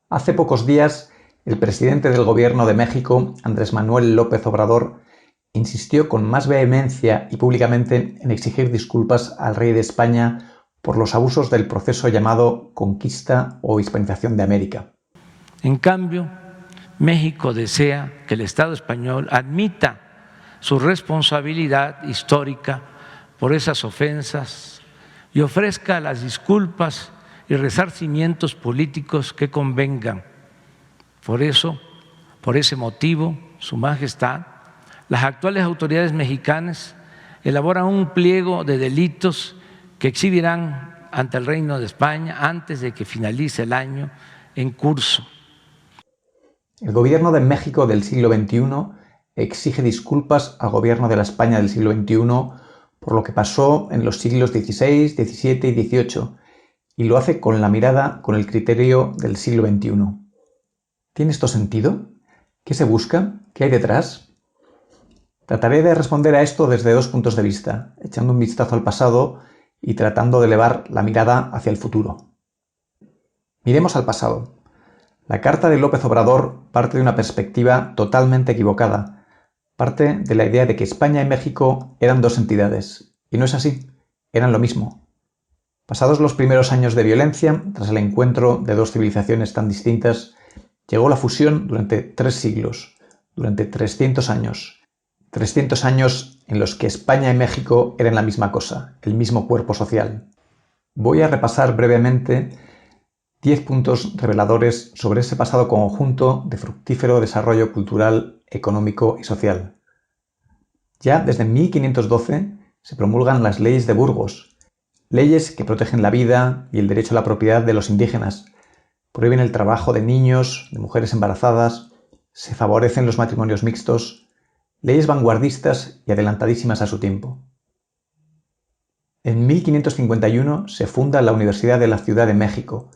Hace pocos días, el presidente del Gobierno de México, Andrés Manuel López Obrador, insistió con más vehemencia y públicamente en exigir disculpas al rey de España por los abusos del proceso llamado conquista o hispanización de América. En cambio, México desea que el Estado español admita su responsabilidad histórica por esas ofensas y ofrezca las disculpas y resarcimientos políticos que convengan. Por eso, por ese motivo, Su Majestad, las actuales autoridades mexicanas elaboran un pliego de delitos que exhibirán ante el Reino de España antes de que finalice el año en curso. El gobierno de México del siglo XXI exige disculpas al gobierno de la España del siglo XXI por lo que pasó en los siglos XVI, XVII y XVIII, y lo hace con la mirada, con el criterio del siglo XXI. ¿Tiene esto sentido? ¿Qué se busca? ¿Qué hay detrás? Trataré de responder a esto desde dos puntos de vista, echando un vistazo al pasado y tratando de elevar la mirada hacia el futuro. Miremos al pasado. La carta de López Obrador parte de una perspectiva totalmente equivocada. Parte de la idea de que España y México eran dos entidades. Y no es así, eran lo mismo. Pasados los primeros años de violencia, tras el encuentro de dos civilizaciones tan distintas, llegó la fusión durante 3 siglos, durante 300 años. 300 años en los que España y México eran la misma cosa, el mismo cuerpo social. Voy a repasar brevemente 10 puntos reveladores sobre ese pasado conjunto de fructífero desarrollo cultural, económico y social. Ya desde 1512 se promulgan las leyes de Burgos, leyes que protegen la vida y el derecho a la propiedad de los indígenas, prohíben el trabajo de niños, de mujeres embarazadas, se favorecen los matrimonios mixtos, leyes vanguardistas y adelantadísimas a su tiempo. En 1551 se funda la Universidad de la Ciudad de México,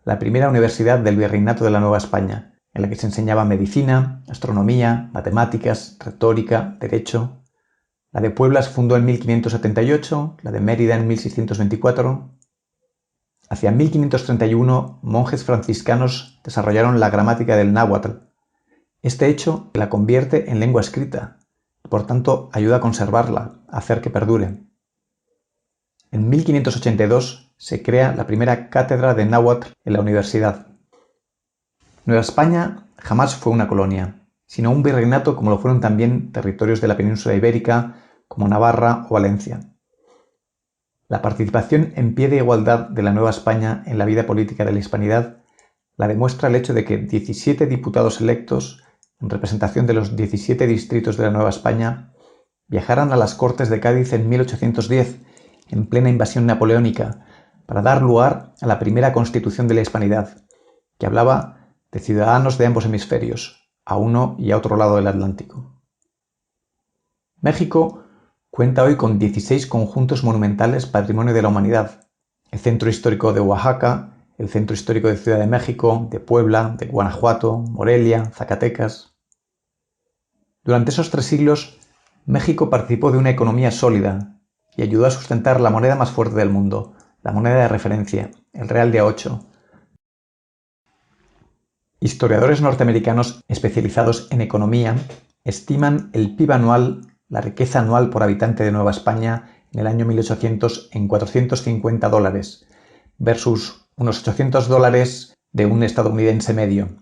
la primera universidad del Virreinato de la Nueva España, en la que se enseñaba medicina, astronomía, matemáticas, retórica, derecho. La de Puebla se fundó en 1578, la de Mérida en 1624. Hacia 1531, monjes franciscanos desarrollaron la gramática del náhuatl. Este hecho la convierte en lengua escrita, y por tanto ayuda a conservarla, a hacer que perdure. En 1582 se crea la primera cátedra de náhuatl en la universidad. Nueva España jamás fue una colonia, sino un virreinato como lo fueron también territorios de la península ibérica como Navarra o Valencia. La participación en pie de igualdad de la Nueva España en la vida política de la Hispanidad la demuestra el hecho de que 17 diputados electos, en representación de los 17 distritos de la Nueva España, viajaran a las Cortes de Cádiz en 1810, en plena invasión napoleónica, para dar lugar a la primera Constitución de la Hispanidad, que hablaba de ciudadanos de ambos hemisferios, a uno y a otro lado del Atlántico. México cuenta hoy con 16 conjuntos monumentales Patrimonio de la Humanidad: el Centro Histórico de Oaxaca, el Centro Histórico de Ciudad de México, de Puebla, de Guanajuato, Morelia, Zacatecas. Durante esos 3 siglos, México participó de una economía sólida y ayudó a sustentar la moneda más fuerte del mundo, la moneda de referencia, el real de A8. Historiadores norteamericanos especializados en economía estiman el PIB anual, la riqueza anual por habitante de Nueva España en el año 1800 en $450, versus unos $800 de un estadounidense medio.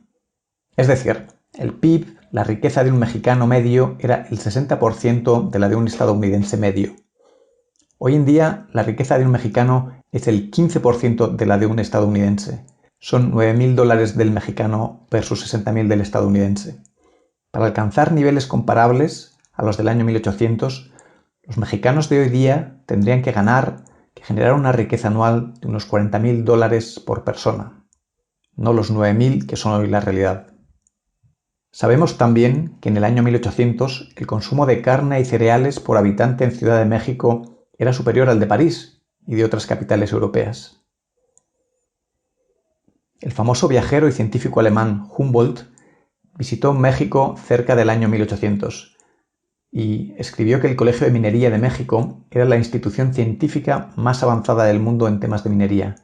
Es decir, el PIB, la riqueza de un mexicano medio, era el 60% de la de un estadounidense medio. Hoy en día, la riqueza de un mexicano es el 15% de la de un estadounidense. Son $9.000 del mexicano versus $60.000 del estadounidense. Para alcanzar niveles comparables a los del año 1800, los mexicanos de hoy día tendrían que generar una riqueza anual de unos $40.000 por persona, no los 9.000 que son hoy la realidad. Sabemos también que en el año 1800 el consumo de carne y cereales por habitante en Ciudad de México era superior al de París y de otras capitales europeas. El famoso viajero y científico alemán Humboldt visitó México cerca del año 1800 y escribió que el Colegio de Minería de México era la institución científica más avanzada del mundo en temas de minería.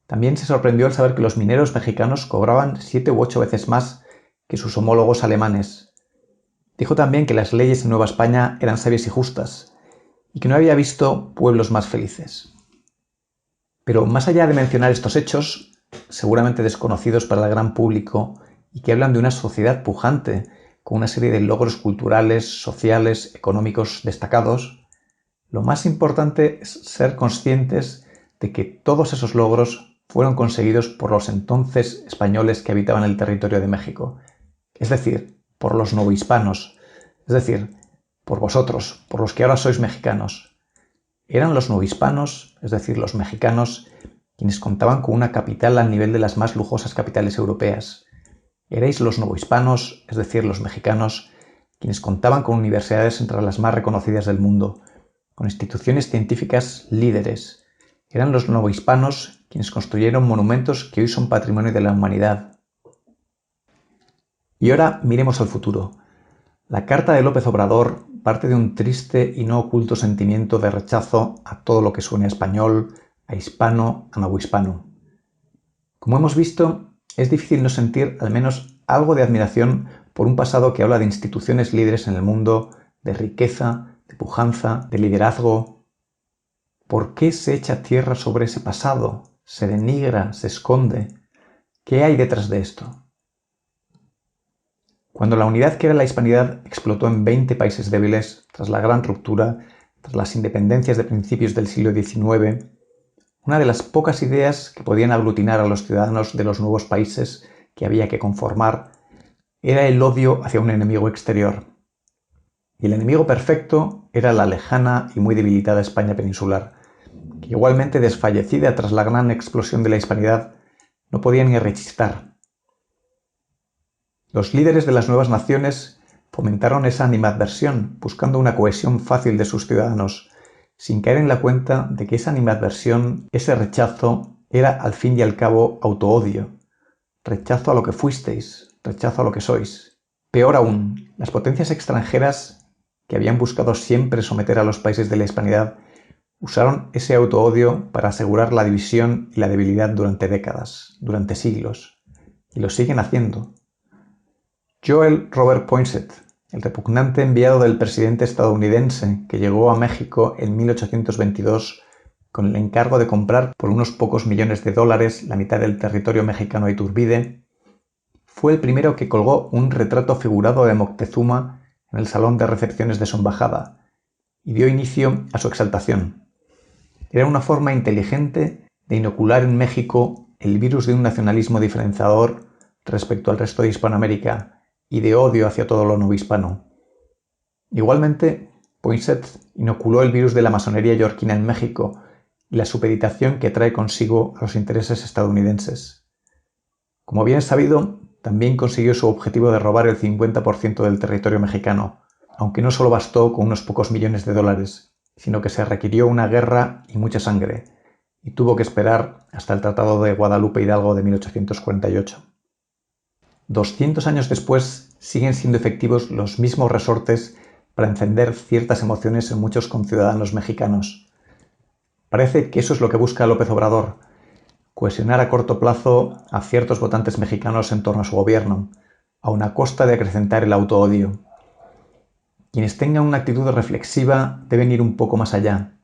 También se sorprendió al saber que los mineros mexicanos cobraban 7 u 8 veces más que sus homólogos alemanes. Dijo también que las leyes en Nueva España eran sabias y justas, y que no había visto pueblos más felices. Pero más allá de mencionar estos hechos, seguramente desconocidos para el gran público, y que hablan de una sociedad pujante, con una serie de logros culturales, sociales, económicos destacados, lo más importante es ser conscientes de que todos esos logros fueron conseguidos por los entonces españoles que habitaban el territorio de México, es decir, por los novohispanos, es decir, por vosotros, por los que ahora sois mexicanos. Eran los novohispanos, es decir, los mexicanos, quienes contaban con una capital al nivel de las más lujosas capitales europeas. Erais los novohispanos, es decir, los mexicanos, quienes contaban con universidades entre las más reconocidas del mundo, con instituciones científicas líderes. Eran los novohispanos quienes construyeron monumentos que hoy son patrimonio de la humanidad. Y ahora miremos al futuro. La carta de López Obrador parte de un triste y no oculto sentimiento de rechazo a todo lo que suene a español, a hispano, a novohispano. Como hemos visto, es difícil no sentir al menos algo de admiración por un pasado que habla de instituciones líderes en el mundo, de riqueza, de pujanza, de liderazgo. ¿Por qué se echa tierra sobre ese pasado? ¿Se denigra? ¿Se esconde? ¿Qué hay detrás de esto? Cuando la unidad que era la hispanidad explotó en 20 países débiles tras la gran ruptura, tras las independencias de principios del siglo XIX, una de las pocas ideas que podían aglutinar a los ciudadanos de los nuevos países que había que conformar era el odio hacia un enemigo exterior. Y el enemigo perfecto era la lejana y muy debilitada España peninsular, que igualmente desfallecida tras la gran explosión de la hispanidad no podía ni rechistar. Los líderes de las nuevas naciones fomentaron esa animadversión, buscando una cohesión fácil de sus ciudadanos, sin caer en la cuenta de que esa animadversión, ese rechazo, era al fin y al cabo autoodio, rechazo a lo que fuisteis, rechazo a lo que sois. Peor aún, las potencias extranjeras, que habían buscado siempre someter a los países de la hispanidad, usaron ese autoodio para asegurar la división y la debilidad durante décadas, durante siglos, y lo siguen haciendo. Joel Robert Poinsett, el repugnante enviado del presidente estadounidense que llegó a México en 1822 con el encargo de comprar por unos pocos millones de dólares la mitad del territorio mexicano a Iturbide, fue el primero que colgó un retrato figurado de Moctezuma en el salón de recepciones de su embajada y dio inicio a su exaltación. Era una forma inteligente de inocular en México el virus de un nacionalismo diferenciador respecto al resto de Hispanoamérica y de odio hacia todo lo novohispano. Igualmente, Poinsett inoculó el virus de la masonería yorquina en México y la supeditación que trae consigo a los intereses estadounidenses. Como bien es sabido, también consiguió su objetivo de robar el 50% del territorio mexicano, aunque no solo bastó con unos pocos millones de dólares, sino que se requirió una guerra y mucha sangre, y tuvo que esperar hasta el Tratado de Guadalupe Hidalgo de 1848. 200 años después siguen siendo efectivos los mismos resortes para encender ciertas emociones en muchos conciudadanos mexicanos. Parece que eso es lo que busca López Obrador, cohesionar a corto plazo a ciertos votantes mexicanos en torno a su gobierno, a una costa de acrecentar el autoodio. Quienes tengan una actitud reflexiva deben ir un poco más allá.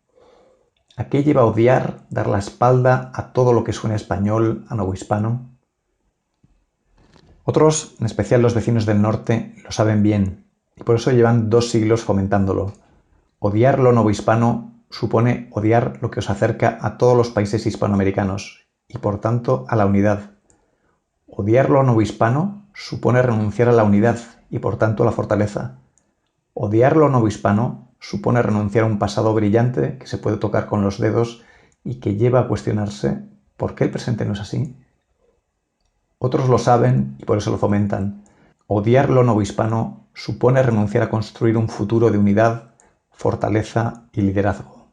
¿A qué lleva odiar, dar la espalda a todo lo que suene español, a novohispano? Otros, en especial los vecinos del norte, lo saben bien, y por eso llevan 2 siglos fomentándolo. Odiar lo novohispano supone odiar lo que os acerca a todos los países hispanoamericanos, y por tanto a la unidad. Odiar lo novohispano supone renunciar a la unidad, y por tanto a la fortaleza. Odiar lo novohispano supone renunciar a un pasado brillante que se puede tocar con los dedos y que lleva a cuestionarse ¿por qué el presente no es así? Otros lo saben y por eso lo fomentan. Odiar lo novohispano supone renunciar a construir un futuro de unidad, fortaleza y liderazgo.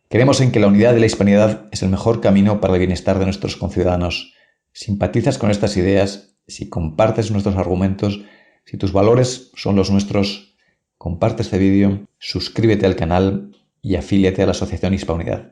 Creemos en que la unidad de la hispanidad es el mejor camino para el bienestar de nuestros conciudadanos. simpatizas con estas ideas, si compartes nuestros argumentos, si tus valores son los nuestros, comparte este vídeo, suscríbete al canal y afíliate a la Asociación Hispaunidad.